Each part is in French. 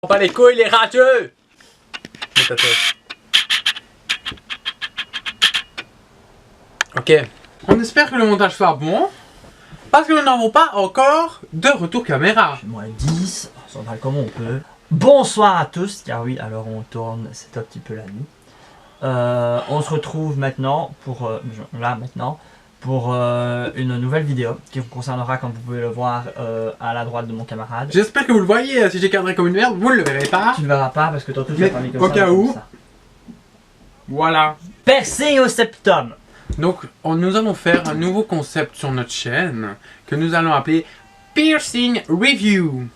Pas les couilles, les rageux! Mets ta tête. Ok. On espère que le montage soit bon. Parce que nous n'avons pas encore de retour caméra. Moins 10, on s'en va comme on peut. Bonsoir à tous, car oui, alors on tourne, c'est un petit peu la nuit. On se retrouve maintenant pour, une nouvelle vidéo qui vous concernera, comme vous pouvez le voir à la droite de mon camarade. J'espère que vous le voyez, si j'ai cadré comme une merde, vous ne le verrez pas. Tu ne verras pas parce que tantôt tu mais as parlé comme au ça. cas où. Comme ça. Voilà. Piercing au septum. Donc, nous allons faire un nouveau concept sur notre chaîne que nous allons appeler Piercing Review.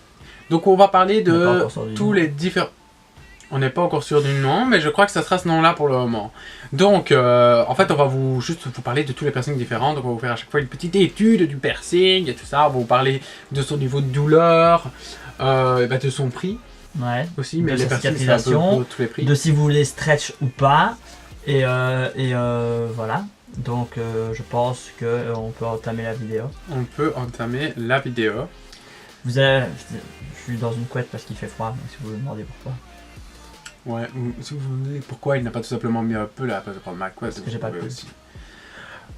Donc, on va parler de tous les différents... On n'est pas encore sûr du nom, mais je crois que ça sera ce nom-là pour le moment. Donc, en fait, on va juste vous parler de tous les piercings différents. Donc, on va vous faire à chaque fois une petite étude du piercing et tout ça. On va vous parler de son niveau de douleur, de son prix. Ouais. Aussi, mais de les sa piercings, cicatrisation, tous les prix. de si vous voulez stretch ou pas. Et voilà. Donc, je pense qu'on peut entamer la vidéo. On peut entamer la vidéo. Je suis dans une couette parce qu'il fait froid, donc si vous vous demandez pourquoi. Ouais, ou si vous vous demandez pourquoi il n'a pas tout simplement mis un peu là, parce que ma couette, parce que j'ai pas de aussi.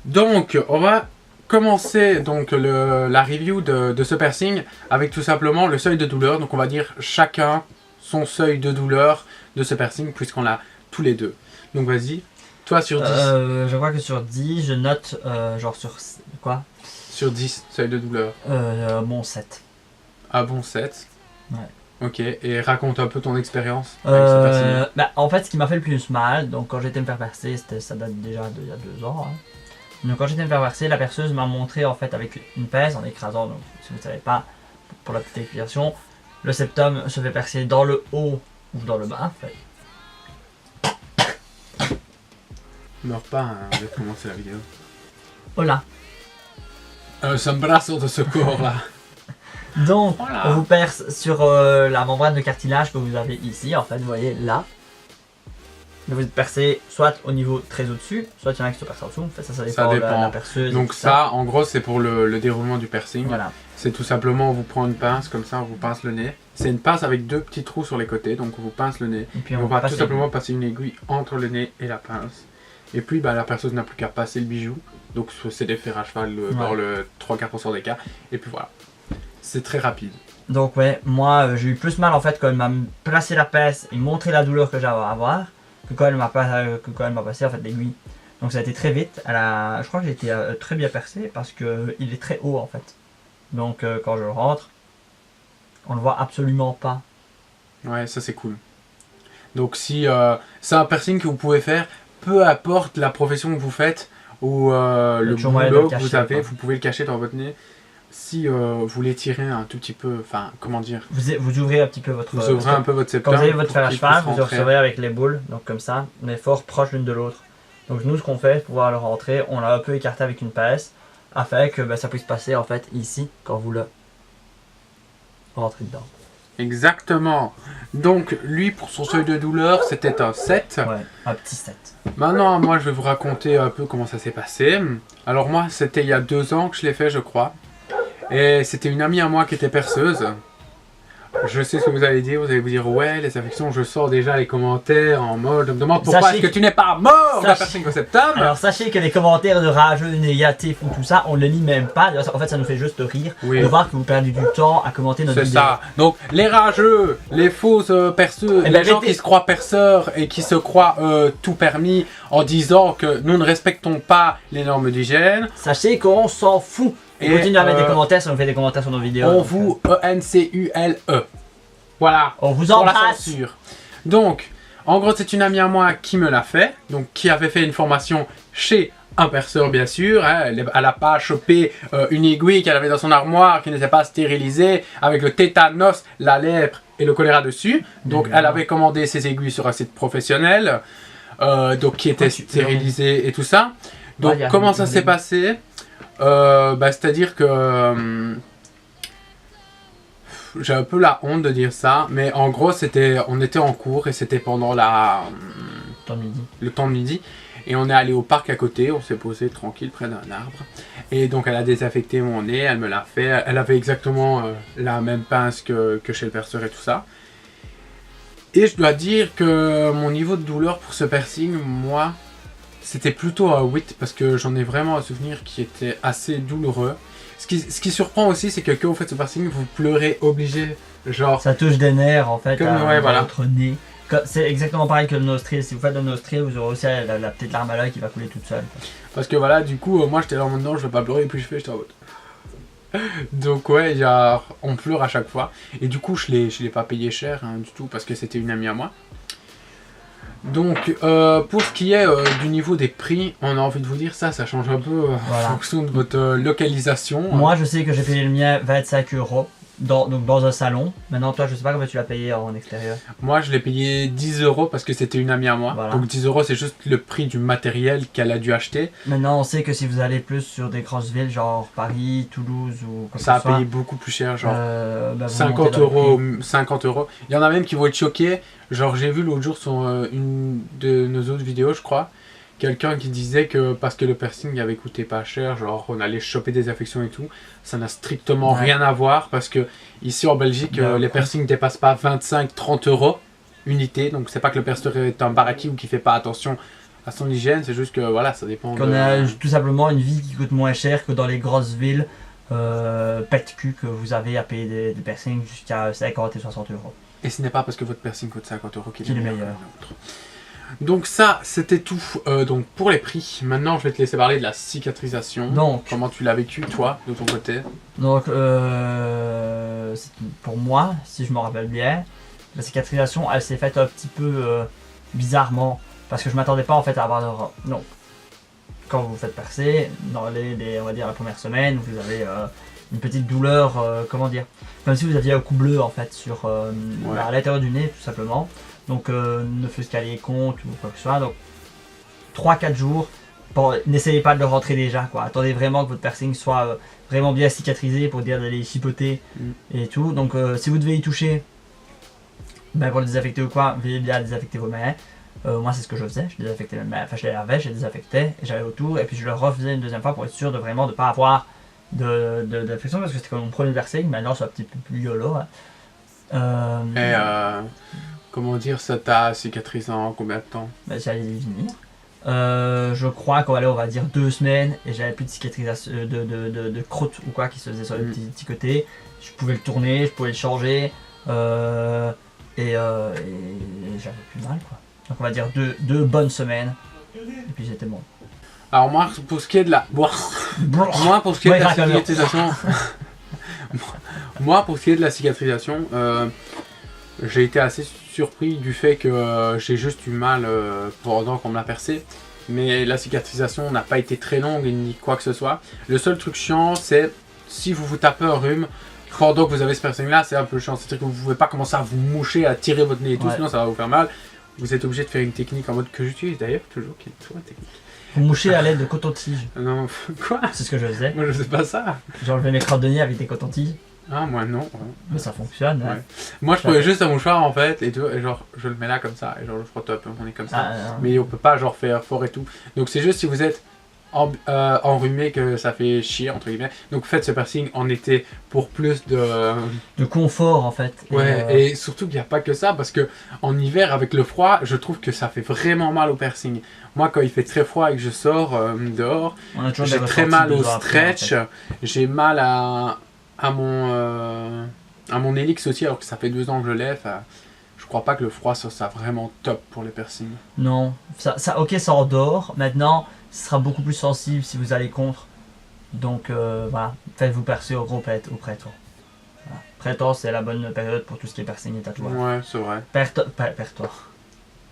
Donc, on va commencer donc la review de ce piercing avec tout simplement le seuil de douleur. Donc, on va dire chacun son seuil de douleur de ce piercing, puisqu'on l'a tous les deux. Donc, vas-y. Toi, sur 10. Je crois que sur 10, je note genre sur quoi? Sur 10, seuil de douleur. Bon 7. Ah bon, 7. Ouais. Ok, et raconte un peu ton expérience avec ce piercing. En fait, ce qui m'a fait le plus mal, donc quand j'étais me faire percer, ça date déjà d'il y a 2 ans. Hein. Donc quand j'étais me faire percer, la perceuse m'a montré en fait avec une pince en écrasant, donc si vous ne savez pas, pour la petite explication, le septum se fait percer dans le haut ou dans le bas en fait. Meurs pas, hein, on vient de commencer la vidéo. Voilà. C'est un braceau de secours là. Donc, voilà. On vous perce sur la membrane de cartilage que vous avez ici, en fait, vous voyez là. Vous êtes percé soit au niveau très au-dessus, soit il y en a qui se percent en dessous. En fait, ça dépend de la perceuse. Donc ça, en gros, c'est pour le déroulement du piercing. Voilà. C'est tout simplement, on vous prend une pince, comme ça, on vous pince le nez. C'est une pince avec 2 petits trous sur les côtés, donc on vous pince le nez. Et puis on va tout simplement passer une aiguille entre le nez et la pince. Et puis, la perceuse n'a plus qu'à passer le bijou. Donc c'est des fers à cheval dans le 3-4% des cas. Et puis voilà. C'est très rapide. Donc ouais, moi j'ai eu plus mal en fait quand elle m'a placé la pince et montré la douleur que j'avais à avoir que quand elle m'a passé en fait l'aiguille. Donc ça a été très vite. Je crois que j'ai été très bien percé parce que il est très haut en fait. Donc quand je rentre, on le voit absolument pas. Ouais, ça c'est cool. Donc si c'est un piercing que vous pouvez faire, peu importe la profession que vous faites ou le boulot que vous avez, vous pouvez le cacher dans votre nez. Si vous l'étirez un tout petit peu, enfin, comment dire, vous ouvrez un petit peu votre... Vous ouvrez un peu votre septum. Quand vous avez votre fer à cheval, vous le recevrez avec les boules, donc comme ça, mais fort proches l'une de l'autre. Donc nous, ce qu'on fait pour pouvoir le rentrer, on l'a un peu écarté avec une pince, afin que ça puisse passer en fait ici, quand vous le rentrez dedans. Exactement. Donc lui, pour son seuil de douleur, c'était un 7. Ouais, un petit 7. Maintenant, moi, je vais vous raconter un peu comment ça s'est passé. Alors moi, c'était il y a 2 ans que je l'ai fait, je crois. Et c'était une amie à moi qui était perceuse. Je sais ce que vous allez dire, vous allez vous dire ouais, les affections, je sors déjà les commentaires en mode, je me demande pourquoi est-ce que tu n'es pas mort d'un piercing au septum. Alors sachez que les commentaires de rageux, négatifs ou tout ça, on ne les lit même pas. En fait, ça nous fait juste rire de voir que vous perdez du temps à commenter notre vidéo. C'est ça. Donc les rageux, les fausses perceuses, les gens qui se croient perceurs et qui se croient tout permis en disant que nous ne respectons pas les normes d'hygiène. Sachez qu'on s'en fout. Et continuez à mettre des commentaires si on fait des commentaires sur nos vidéos. On vous E-N-C-U-L-E. Voilà. On vous embrasse. Donc, en gros, c'est une amie à moi qui me l'a fait. Donc, qui avait fait une formation chez un perceur, bien sûr. Hein. Elle n'a pas chopé une aiguille qu'elle avait dans son armoire qui n'était pas stérilisée avec le tétanos, la lèpre et le choléra dessus. Donc, elle avait commandé ses aiguilles sur un site professionnel. Donc, qui était stérilisé et tout ça. Donc, comment ça s'est passé? C'est-à-dire que j'ai un peu la honte de dire ça, mais en gros on était en cours et c'était pendant le temps de midi et on est allé au parc à côté, on s'est posé tranquille près d'un arbre et donc elle a désaffecté mon nez, elle me l'a fait, elle avait exactement la même pince que chez le perceur et tout ça Et je dois dire que mon niveau de douleur pour ce piercing, moi, c'était plutôt un 8 parce que j'en ai vraiment un souvenir qui était assez douloureux. Ce qui surprend aussi, c'est que quand vous faites ce piercing, vous pleurez obligé, genre... Ça touche des nerfs en fait Comme, à, ouais, voilà. votre nez. C'est exactement pareil que le nostril. Si vous faites le nostril, vous aurez aussi la petite larme à l'œil qui va couler toute seule. Parce que voilà, du coup, moi j'étais là en mode non, je vais pas pleurer, et puis j'étais en mode... Donc ouais, genre, on pleure à chaque fois. Et du coup, je l'ai pas payé cher hein, du tout parce que c'était une amie à moi. Donc, pour ce qui est du niveau des prix, on a envie de vous dire ça change un peu Voilà. en fonction de votre localisation. Moi, je sais que j'ai payé le mien 25 € donc dans un salon. Maintenant, toi, je sais pas comment tu l'as payé en extérieur. Moi, je l'ai payé 10 € parce que c'était une amie à moi. Voilà. Donc 10 € c'est juste le prix du matériel qu'elle a dû acheter. Maintenant, on sait que si vous allez plus sur des grosses villes, genre Paris, Toulouse ou comme Ça a ce soit, payé beaucoup plus cher, genre bah, vous 50 montez dans le €, prix. 50 €. Il y en a même qui vont être choqués. Genre, j'ai vu l'autre jour sur une de nos autres vidéos, je crois, quelqu'un qui disait que parce que le piercing avait coûté pas cher, genre on allait choper des affections et tout, ça n'a strictement Ouais. rien à voir parce que ici en Belgique, Bah, les piercings ne dépassent pas 25-30 € unité. Donc, c'est pas que le perceur est un baraki ou qui fait pas attention à son hygiène, c'est juste que voilà, ça dépend. Qu'on a tout simplement une vie qui coûte moins cher que dans les grosses villes pète cul que vous avez à payer des piercings jusqu'à 50 et 60 €. Et ce n'est pas parce que votre piercing coûte 50 € qu'il est meilleur. meilleur. que l'autre. Donc ça, c'était tout donc pour les prix. Maintenant, je vais te laisser parler de la cicatrisation. Donc, Comment tu l'as vécu, toi, de ton côté? pour moi, si je me rappelle bien, la cicatrisation, elle s'est faite un petit peu bizarrement. Parce que je m'attendais pas en fait à avoir... Non. Quand vous vous faites percer, dans on va dire la première semaine, vous avez une petite douleur, comment dire, comme si vous aviez un coup bleu en fait sur à l'intérieur du nez tout simplement. Donc ne fût-ce qu'à les comptes ou quoi que ce soit. Donc 3-4 jours, n'essayez pas de le rentrer déjà quoi. Attendez vraiment que votre piercing soit vraiment bien cicatrisé pour dire d'aller chipoter et tout. Donc si vous devez y toucher, ben, pour le désinfecter ou quoi, veillez bien à désinfecter vos mains. Moi c'est ce que je faisais, je désinfectais mes mains, enfin je les lavais, je les désinfectais et j'allais autour et puis je le refaisais une deuxième fois pour être sûr de vraiment ne pas avoir d'infection parce que c'était comme mon premier piercing, maintenant c'est un petit peu plus yolo. Hein. Et comment dire, ça t'a cicatrisé en combien de temps? Ben, j'allais y venir. Je crois qu'on allait on va dire 2 semaines et j'avais plus de cicatrisation de croûte ou quoi qui se faisait sur le petit côté. Je pouvais le tourner, je pouvais le changer et j'avais plus mal quoi. Donc on va dire 2 bonnes semaines et puis j'étais bon. Alors moi, pour ce qui est de la... moi, pour ce qui est de la cicatrisation... moi, pour ce qui est de la cicatrisation, j'ai été assez surpris du fait que j'ai juste eu mal pendant qu'on me l'a percé. Mais la cicatrisation n'a pas été très longue ni quoi que ce soit. Le seul truc chiant, c'est si vous vous tapez un rhume, pendant que vous avez ce piercing là, c'est un peu chiant. C'est-à-dire que vous ne pouvez pas commencer à vous moucher, à tirer votre nez et tout, sinon ça va vous faire mal. Vous êtes obligé de faire une technique en mode que j'utilise d'ailleurs toujours, qui est toujours une technique. Vous mouchez à l'aide de coton-tige. Non, quoi? C'est ce que je faisais. Moi je sais pas ça. J'enlevais mes crottes de nez avec des coton-tiges. Ah, moi non. Mais ça fonctionne. Hein. Ouais. Moi je prenais juste un mouchoir en fait, et, tout, et genre je le mets là comme ça, et genre je frotte un peu mon nez comme ça. Mais on peut pas genre faire fort et tout. Donc c'est juste si vous êtes enrhumé que ça fait chier entre guillemets. Donc faites ce piercing en été pour plus de confort en fait. Ouais, et surtout qu'il n'y a pas que ça parce que en hiver avec le froid, je trouve que ça fait vraiment mal au piercing. Moi quand il fait très froid et que je sors dehors, j'ai très mal au stretch, après, en fait. J'ai mal à mon hélix aussi alors que ça fait 2 ans que je l'ai. Je crois pas que le froid soit vraiment top pour les piercings. Non, ok ça endort. Maintenant ce sera beaucoup plus sensible si vous allez contre. Donc voilà, faites-vous percer au printemps. Voilà. Printemps c'est la bonne période pour tout ce qui est piercing et tatouage. Ouais, c'est vrai.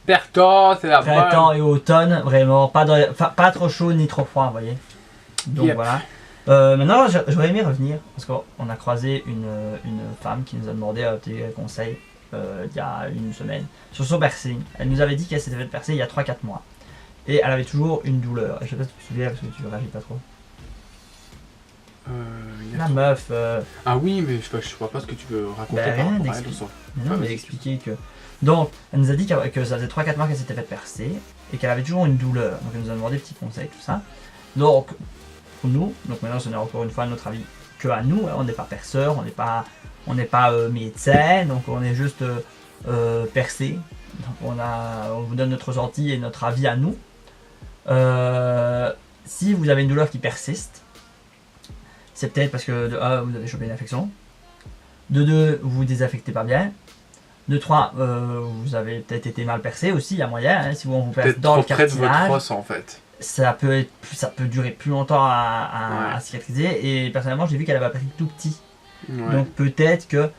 Printemps c'est la bonne. Printemps et automne, vraiment, pas trop chaud ni trop froid, vous voyez. Donc voilà. Maintenant j'aurais aimé revenir parce qu'on a croisé une femme qui nous a demandé un petit conseil il y a une semaine sur son piercing. Elle nous avait dit qu'elle s'était fait percer il y a 3-4 mois. Et elle avait toujours une douleur. Et je sais pas si tu te souviens parce que tu réagis pas trop. La meuf. Ah oui, mais je vois pas ce que tu veux raconter par rapport à elle. Non, mais expliquer que. Donc, elle nous a dit que ça faisait 3-4 mois qu'elle s'était fait percer et qu'elle avait toujours une douleur. Donc, elle nous a demandé des petits conseils, tout ça. Donc, pour nous, donc maintenant, ce n'est encore une fois notre avis que à nous. On n'est pas perceur, on n'est pas médecin, donc on est juste percer. Donc on vous donne notre ressenti et notre avis à nous. Si vous avez une douleur qui persiste, c'est peut-être parce que de 1, vous avez chopé une infection. De 2, vous vous désaffectez pas bien. De 3, vous avez peut-être été mal percé aussi, il y a moyen. Hein, si on vous perce dans le cartilage, votre os en fait. ça peut durer plus longtemps à cicatriser. Et personnellement, j'ai vu qu'elle avait perdu tout petit. Ouais. Donc peut-être que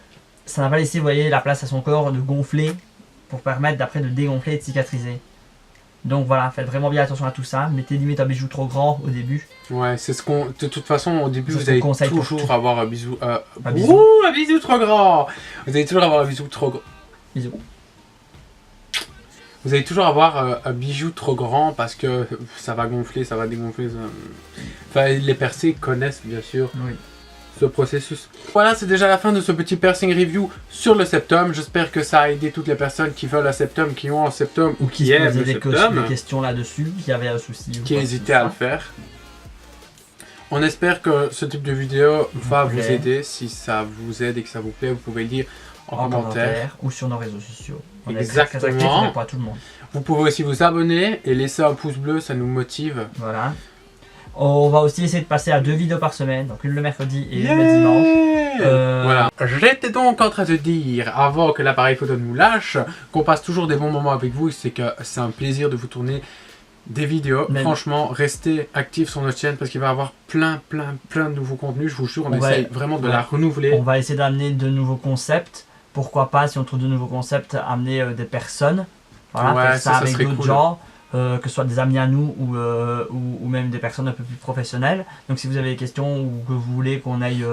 ça n'a pas laissé, vous voyez, la place à son corps de gonfler pour permettre d'après de dégonfler et de cicatriser. Donc voilà, faites vraiment bien attention à tout ça. Mettez limite un bijou trop grand au début. Ouais, c'est ce qu'on. De toute façon, au début, C'est vous ce allez qu'on conseille pour toujours tout. avoir un bisou. Un bisou. Ouh, un bisou trop grand. Vous allez toujours avoir un bisou trop grand. Bisous. Vous allez toujours avoir un bijou trop grand parce que ça va gonfler, ça va dégonfler. Enfin, les percés connaissent bien sûr Oui. ce processus. Voilà, c'est déjà la fin de ce petit piercing review sur le septum. J'espère que ça a aidé toutes les personnes qui veulent un septum, qui ont un septum ou qui se aiment posaient le des septum, questions là-dessus, qui avaient un souci. ou qui quoi hésitaient que ce à le faire. On espère que ce type de vidéo va vous plaît. aider. Si ça vous aide et que ça vous plaît, vous pouvez le dire soit. en commentaire. Ou sur nos réseaux sociaux. On est Exactement. très actifs, on répond à tout le monde. Vous pouvez aussi vous abonner et laisser un pouce bleu, ça nous motive. Voilà. On va aussi essayer de passer à 2 vidéos par semaine, donc une le mercredi et une le dimanche. Voilà. J'étais donc en train de dire, avant que l'appareil photo nous lâche, qu'on passe toujours des bons moments avec vous. C'est que c'est un plaisir de vous tourner des vidéos. Mais franchement, restez actifs sur notre chaîne parce qu'il va y avoir plein de nouveaux contenus. Je vous jure, on essaye vraiment de la renouveler. On va essayer d'amener de nouveaux concepts. Pourquoi pas, si on trouve de nouveaux concepts, amener des personnes. Voilà, Ouais, faire ça avec serait d'autres cool. gens, que ce soit des amis à nous ou même des personnes un peu plus professionnelles. Donc si vous avez des questions ou que vous voulez qu'on aille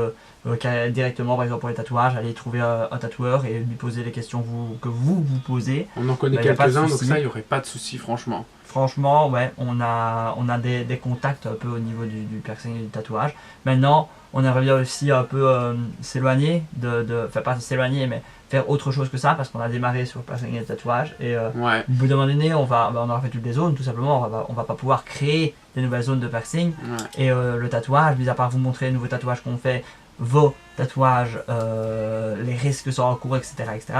directement, par exemple pour les tatouages, allez trouver un tatoueur et lui poser les questions que vous posez. On en connaît Bah, y a pas de quelques-uns, donc souci. ça, il n'y aurait pas de souci, franchement. Franchement, ouais, on a des contacts un peu au niveau du piercing et du tatouage. Maintenant, on aimerait bien aussi un peu s'éloigner enfin pas s'éloigner, mais faire autre chose que ça, parce qu'on a démarré sur le piercing et le tatouage. Et Ouais. au bout d'un moment donné, on aura fait toutes les zones, tout simplement. On va pas pouvoir créer des nouvelles zones de piercing. Ouais. Et le tatouage, mis à part vous montrer les nouveaux tatouages qu'on fait, vos tatouages, les risques sur en cours, etc.,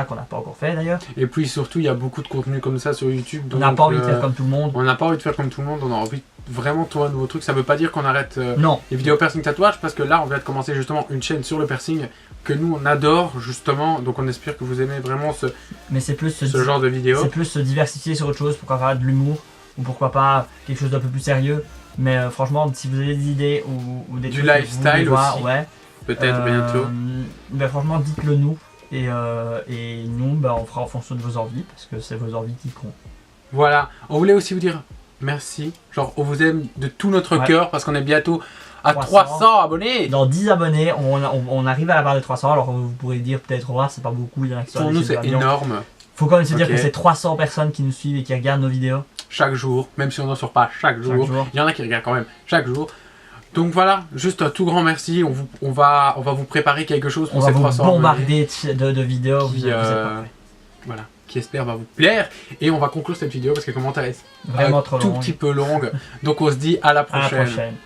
qu'on n'a pas encore fait d'ailleurs. Et puis surtout, il y a beaucoup de contenu comme ça sur YouTube. On n'a donc, pas envie de faire comme tout le monde. On n'a pas envie de faire comme tout le monde, on a envie de vraiment trouver un nouveau truc. Ça veut pas dire qu'on arrête Non, les vidéos piercing tatouage, parce que là, on vient de commencer justement une chaîne sur le piercing que nous, on adore justement. Donc on espère que vous aimez vraiment mais c'est plus ce genre de vidéos. c'est plus se diversifier sur autre chose, pourquoi pas de l'humour, ou pourquoi pas quelque chose d'un peu plus sérieux. Mais franchement, si vous avez des idées ou des Du trucs que vous lifestyle voulez voir, aussi. ouais, Peut-être bientôt. ben franchement, dites-le nous. Et nous, ben, on fera en fonction de vos envies, parce que c'est vos envies qui comptent. Voilà, on voulait aussi vous dire merci. Genre, on vous aime de tout notre Ouais. cœur parce qu'on est bientôt à 300. 300 abonnés. Dans 10 abonnés, on arrive à la barre de 300. Alors vous pourrez dire peut-être, oh, c'est pas beaucoup, il y en a qui sont Pour à nous, l'échelle c'est de l'avion. énorme. Faut quand même se dire Ok. que c'est 300 personnes qui nous suivent et qui regardent nos vidéos Chaque jour, même si on n'en sort pas chaque jour. chaque jour. Il y en a qui regardent quand même chaque jour. Donc voilà, juste un tout grand merci. On va vous préparer quelque chose pour On va ces vous 300 abonnés. bombarder de vidéos. Qui, vous êtes parfaits. voilà, qui espère va vous plaire. Et on va conclure cette vidéo parce qu'elle commence à être Vraiment un trop tout long. petit peu longue. Donc on se dit à la À la prochaine. prochaine.